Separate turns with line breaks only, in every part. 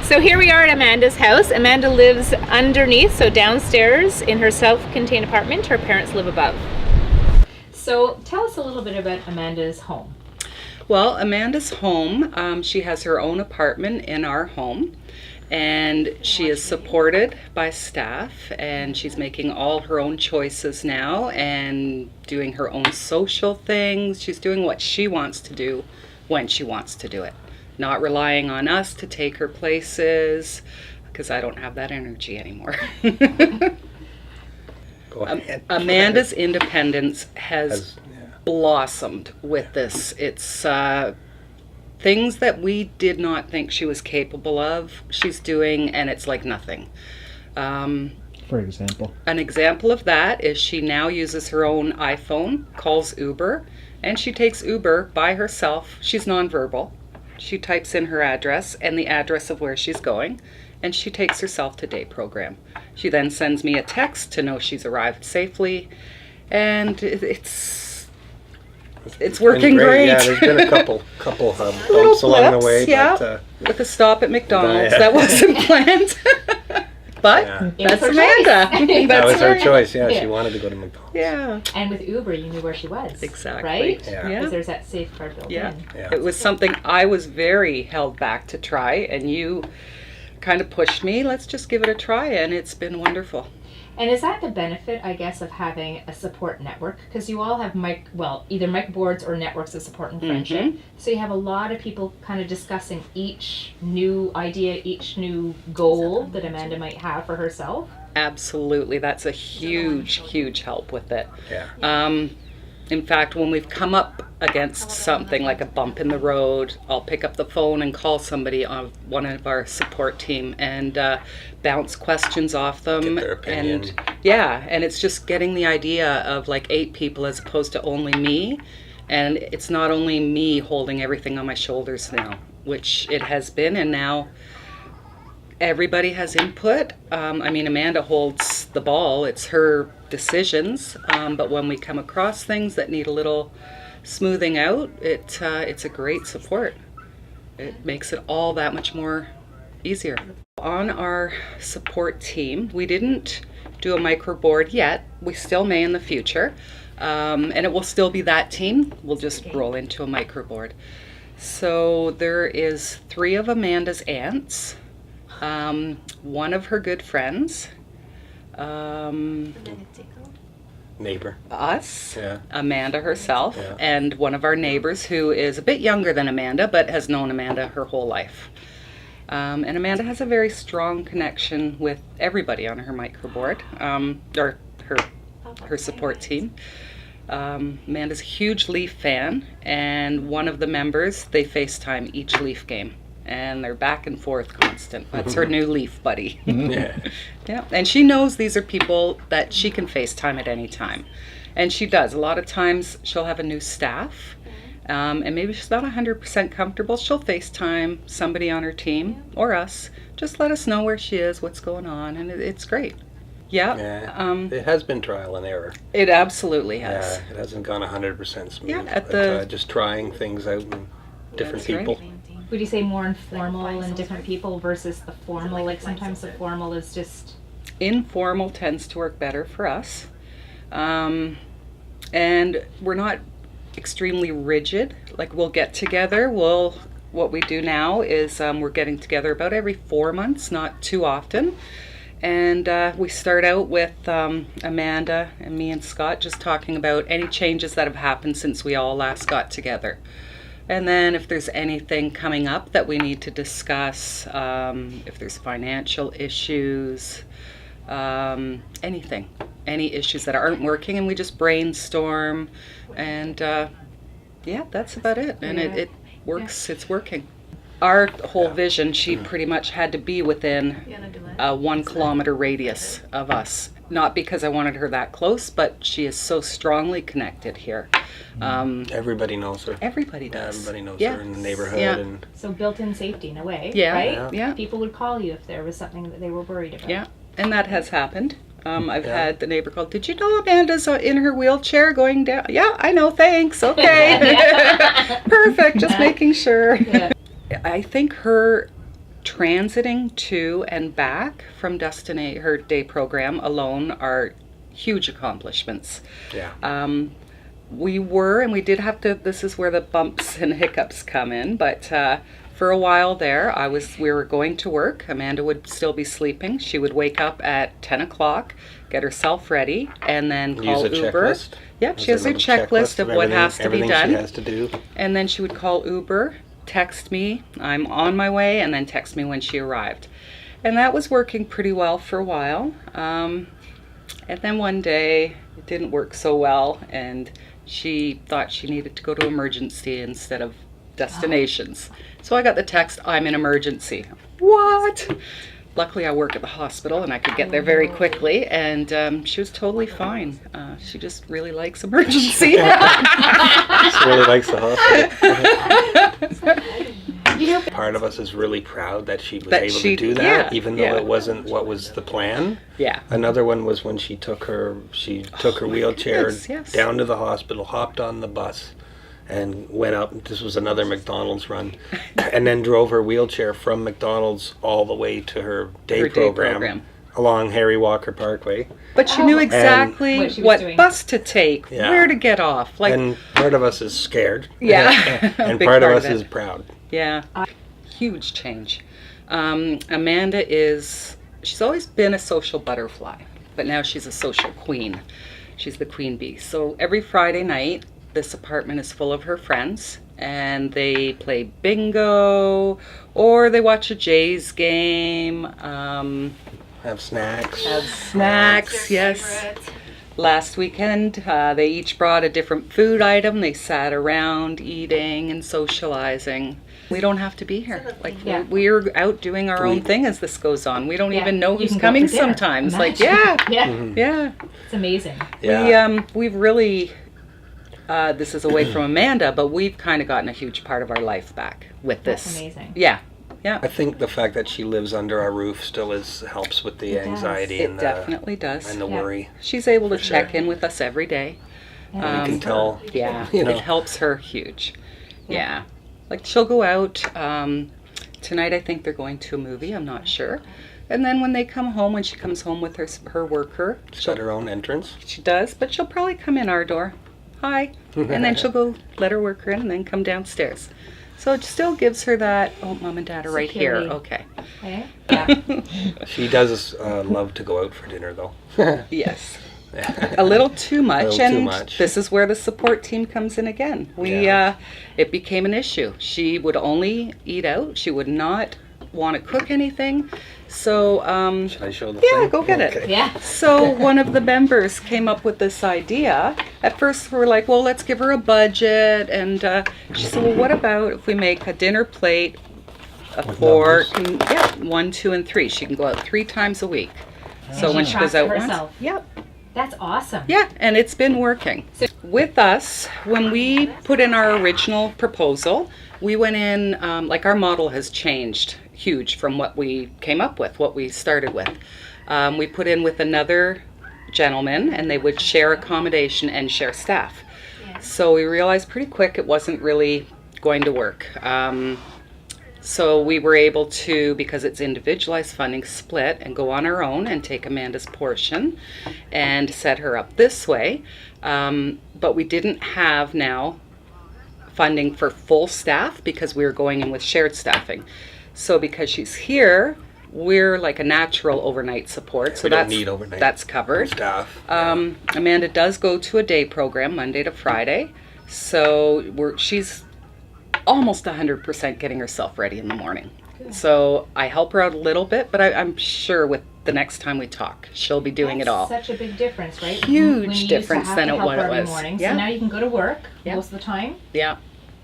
So here we are at Amanda's house. Amanda lives underneath, so downstairs in her self-contained apartment. Her parents live above. So tell us a little bit about Amanda's home.
Well, Amanda's home, she has her own apartment in our home, and she is supported by staff, and she's making all her own choices now and doing her own social things. She's doing what she wants to do when she wants to do it, not relying on us to take her places, because I don't have that energy anymore.
Go ahead.
Amanda's independence has blossomed with this. It's things that we did not think she was capable of, she's doing, and it's like nothing.
For example?
An example of that is she now uses her own iPhone, calls Uber, and she takes Uber by herself. She's nonverbal. She types in her address and the address of where she's going, and she takes herself to day program. She then sends me a text to know she's arrived safely, and it's working great.
Yeah, there's been a couple bumps along the way,
yeah,
but
with a stop at McDonald's
yeah.
that wasn't planned. But that's Amanda.
that was her
right.
choice. Yeah, she wanted to go to McDonald's.
Yeah.
And with Uber, you knew where she was.
Exactly.
Right?
Yeah.
Because there's that safeguard built in.
Yeah.
It was something I was very held back to try, and you kind of pushed me. Let's just give it a try, and it's been wonderful.
And is that the benefit, I guess, of having a support network? Because you all have either microboards or networks of support and friendship. So you have a lot of people kind of discussing each new idea, each new goal that Amanda might have for herself.
Absolutely. That's a huge help with it.
Yeah.
In fact, when we've come up against something like a bump in the road, I'll pick up the phone and call somebody on one of our support team and bounce questions off them.
Get their opinion.
And it's just getting the idea of like 8 people as opposed to only me. And it's not only me holding everything on my shoulders now, which it has been, and now everybody has input. Amanda holds the ball. It's her decisions. But when we come across things that need a little smoothing out, it's a great support. It makes it all that much more easier. On our support team, we didn't do a microboard yet. We still may in the future. And it will still be that team. We'll just roll into a microboard. So there is 3 of Amanda's aunts. One of her good friends,
Neighbor.
us,
Yeah.
Amanda herself,
Yeah.
and one of our neighbors who is a bit younger than Amanda but has known Amanda her whole life. And Amanda has a very strong connection with everybody on her microboard, or her support team. Amanda's a huge Leaf fan, and one of the members, they FaceTime each Leaf game. And they're back and forth constant. That's her new Leaf buddy.
Yeah.
Yeah, and she knows these are people that she can FaceTime at any time. And she does. A lot of times she'll have a new staff, and maybe she's not 100% comfortable. She'll FaceTime somebody on her team or us. Just let us know where she is, what's going on, and it's great. Yeah.
It has been trial and error.
It absolutely has.
Yeah, it hasn't gone 100% smooth.
Yeah,
but, just trying things out and different
That's
people.
right.
Would you say more informal and different people versus the formal? Like sometimes the formal is just...
Informal tends to work better for us. And we're not extremely rigid. Like we'll get together, what we do now is we're getting together about every 4 months, not too often. And we start out with Amanda and me and Scott just talking about any changes that have happened since we all last got together. And then if there's anything coming up that we need to discuss, if there's financial issues, anything, any issues that aren't working, and we just brainstorm, and that's about it. And it works, it's working. Our whole vision, she pretty much had to be within a 1 kilometer radius of us. Not because I wanted her that close, but she is so strongly connected here.
Everybody knows her.
Everybody does.
Everybody knows
Yeah.
her in the neighborhood.
Yeah.
And
So built-in safety in a way,
Yeah.
right?
Yeah.
People would call you if there was something that they were worried about.
Yeah, and that has happened. I've had the neighbor call, did you know Amanda's in her wheelchair going down? Yeah, I know, thanks, okay. Perfect, just making sure.
Yeah.
I think her transiting to and back from her day program alone are huge accomplishments.
Yeah.
We did have to, this is where the bumps and hiccups come in, but for a while there, we were going to work. Amanda would still be sleeping. She would wake up at 10 o'clock, get herself ready, and then call
Use a
Uber.
checklist?
Yep, she has a checklist of what has to be done.
Everything she has to do.
And then she would call Uber, text me, I'm on my way, and then text me when she arrived. And that was working pretty well for a while. And then one day, it didn't work so well, and she thought she needed to go to emergency instead of destinations. So I got the text, I'm in emergency. What? Luckily, I work at the hospital and I could get there very quickly, and she was totally fine. She just really likes emergency.
She really likes the hospital. Part of us is really proud that she was able to do that, even though it wasn't what was the plan.
Yeah.
Another one was when she took her wheelchair down to the hospital, hopped on the bus, and went up. This was another McDonald's run, and then drove her wheelchair from McDonald's all the way to her day program along Harry Walker Parkway.
But she knew exactly what bus to take, where to get off.
And part of us is scared.
Yeah.
And part of us is proud.
Yeah. Huge change. Amanda she's always been a social butterfly, but now she's a social queen. She's the queen bee. So every Friday night, this apartment is full of her friends, and they play bingo, or they watch a Jays game.
Have snacks.
Yes. Last weekend, they each brought a different food item. They sat around eating and socializing. We don't have to be here. We're out doing our own thing as this goes on. We don't even know who's coming sometimes.
Yeah. It's amazing.
Yeah.
We've really, this is away from Amanda, but we've kind of gotten a huge part of our life back with this.
That's amazing.
Yeah.
I think the fact that she lives under our roof still helps with the anxiety and
definitely does.
And the worry.
She's able to check in with us every day.
You can tell.
Yeah, it helps her huge. Yeah. Like she'll go out, tonight I think they're going to a movie, I'm not sure. And then when they come home, when she comes home with her worker.
She's got her own entrance.
She does, but she'll probably come in our door. Hi. And then she'll go let her worker in and then come downstairs. So it still gives her that, Mom and Dad are right here. Okay.
Yeah.
She does love to go out for dinner, though.
Yes. A little too much. This is where the support team comes in again. It became an issue. She would only eat out. She would not want to cook anything. So,
should I show the thing?
Yeah, go get it.
Yeah.
So one of the members came up with this idea. At first we were like, well, let's give her a budget. And she said, well, what about if we make a dinner plate, a fork, and, 1, 2, and 3. She can go out 3 times a week. So when she goes out once. Yep.
That's awesome.
Yeah, and it's been working. With us, when we put in our original proposal, we went in, our model has changed huge from what we came up with, what we started with. We put in with another gentleman, and they would share accommodation and share staff. Yeah. So we realized pretty quick it wasn't really going to work. So we were able to, because it's individualized funding, split and go on our own and take Amanda's portion and set her up this way. But we didn't have now funding for full staff because we were going in with shared staffing. So because she's here, we're like a natural overnight support. So that's covered.
Staff.
Amanda does go to a day program Monday to Friday. So she's almost 100% getting herself ready in the morning. Good. So I help her out a little bit, but I'm sure with the next time we talk, she'll be doing it all.
That's such a big difference, right?
Huge difference than what it was.
Morning, so now you can go to work most of the time.
Yeah.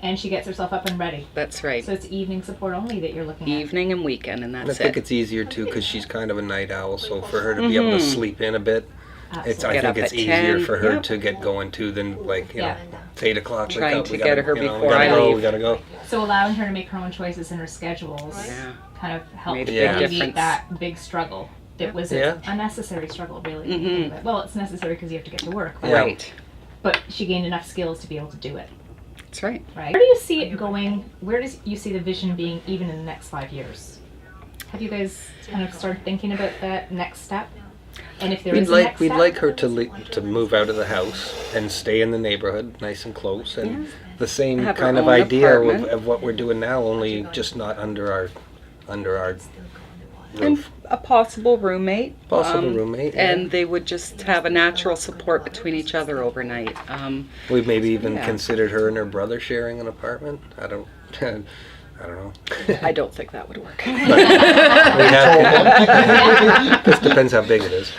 And she gets herself up and ready.
That's right.
So it's evening support only that you're looking at.
Evening and weekend, and that's it.
I think it's easier too because she's kind of a night owl. So for her to be able to sleep in a bit, I think it's easier for her to get going too than it's 8 o'clock.
Trying to get her before I leave.
We gotta go.
So allowing her to make her own choices in her schedules kind of helped alleviate that big struggle. It was an unnecessary struggle, really. Mm-hmm. Well, it's necessary because you have to get to work.
Right.
But she gained enough skills to be able to do it.
That's right.
Right. Where do you see it going? Where do you see the vision being even in the next 5 years? Have you guys kind of started thinking about that next step? And if there is a next
we'd
step?
like her to move out of the house and stay in the neighborhood, nice and close, and the same
Have her
kind of
own
idea
apartment.
of what we're doing now, only just not under our
And
roof.
a possible roommate.
Possible roommate, yeah.
And they would just have a natural support between each other overnight.
We've maybe even
Yeah.
considered her and her brother sharing an apartment. I don't know.
I don't think that would work.
We have. This depends how big it is.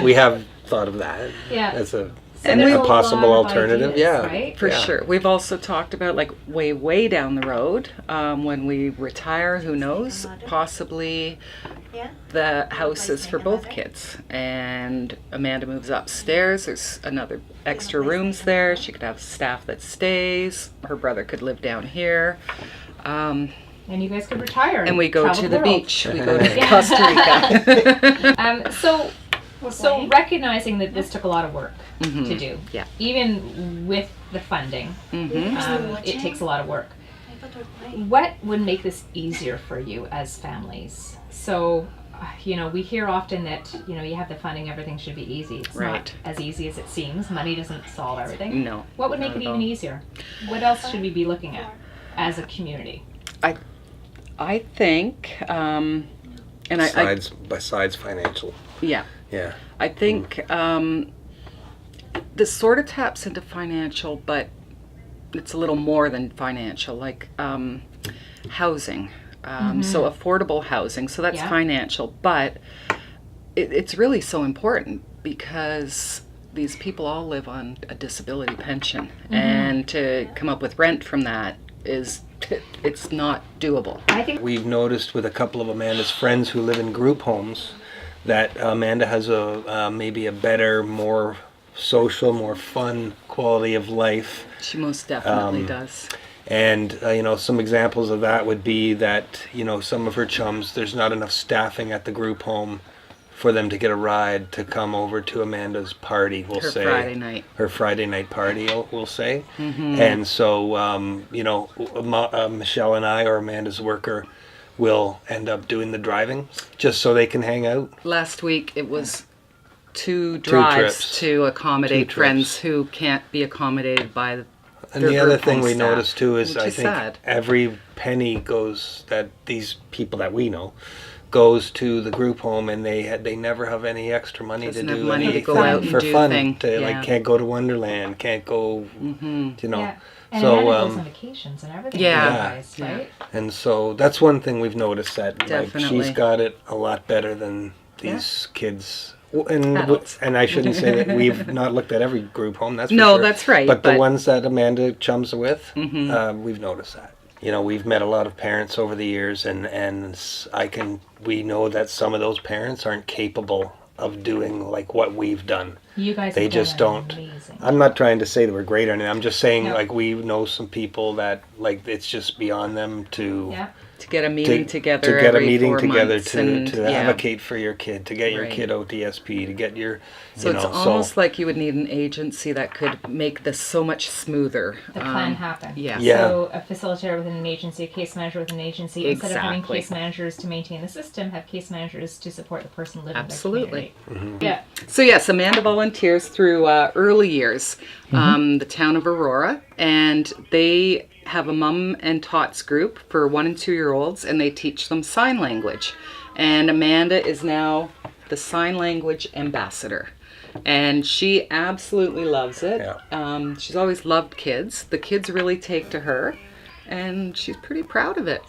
We have thought of that as a
there's a
possible
lot of
alternative.
ideas,
Yeah,
right?
For sure. We've also talked about, like, way down the road, when we retire, who knows, possibly the house is for both kids. And Amanda moves upstairs. There's another extra rooms there. She could have staff that stays. Her brother could live down here.
And you guys could retire.
And we go
travel
to the
world.
beach. We go to Costa Rica.
So recognizing that this took a lot of work to do,
Yeah.
even with the funding,
Mm-hmm.
it takes a lot of work. What would make this easier for you as families? So, we hear often that, you have the funding, everything should be easy. It's
Right.
not as easy as it seems. Money doesn't solve everything.
No.
What would make
not
it
at
even
all.
easier? What else should we be looking at as a community?
I think, and
besides financial.
yeah.
Yeah.
I think this sort of taps into financial, but it's a little more than financial, like housing. So affordable housing, so that's financial, but it's really so important because these people all live on a disability pension, and to come up with rent from that it's not doable.
I think
We've noticed with a couple of Amanda's friends who live in group homes that Amanda has maybe a better, more social, more fun quality of life.
She most definitely does.
And, some examples of that would be that, some of her chums, there's not enough staffing at the group home for them to get a ride to come over to Amanda's party, we'll
Her
say.
Friday night.
Her Friday night party, we'll say. And so, Michelle and I, or Amanda's worker, will end up doing the driving just so they can hang out.
Last week it was two drives
trips.
to accommodate
2 trips.
friends who can't be accommodated by
And
their
the other
group
thing
home
we
staff,
noticed too is
which
I think
sad.
every penny goes that these people that we know goes to the group home, and they never have any extra money
Doesn't
to
have
do
money to
anything
go out and
for
do
fun.
thing.
To
Yeah.
can't go to Wonderland, can't go,
Yeah. And
So,
Amanda goes on vacations and everything.
Yeah.
with you guys,
Yeah.
right?
and so that's one thing we've noticed that
Definitely.
she's got it a lot better than these kids.
Adults.
And I shouldn't say that we've not looked at every group home. That's for
No,
sure.
that's right,
But the
but-
ones that Amanda chums with, we've noticed that. We've met a lot of parents over the years, and we know that some of those parents aren't capable of doing like what we've done.
You guys
They
have
just
done
don't.
amazing.
I'm not trying to say that we're great or anything. I'm just saying
No.
like we know some people that like it's just beyond them to
Yeah.
to get a meeting together
to get a
every
meeting
4
together
months
to
and,
to
yeah.
advocate for your kid, to get your
Right.
kid ODSP, to get your
So it's almost like you would need an agency that could make this so much smoother.
The plan happen.
Yeah.
So a facilitator within an agency, a case manager within an agency, instead of having
Exactly.
case managers to maintain the system, have case managers to support the person living
Absolutely.
in the community. Yeah.
So yes, Amanda volunteers through early years, the town of Aurora, and they have a mom and tots group for 1 and 2 year olds, and they teach them sign language. And Amanda is now the sign language ambassador, and she absolutely loves it.
Yeah.
She's always loved kids. The kids really take to her, and she's pretty proud of it.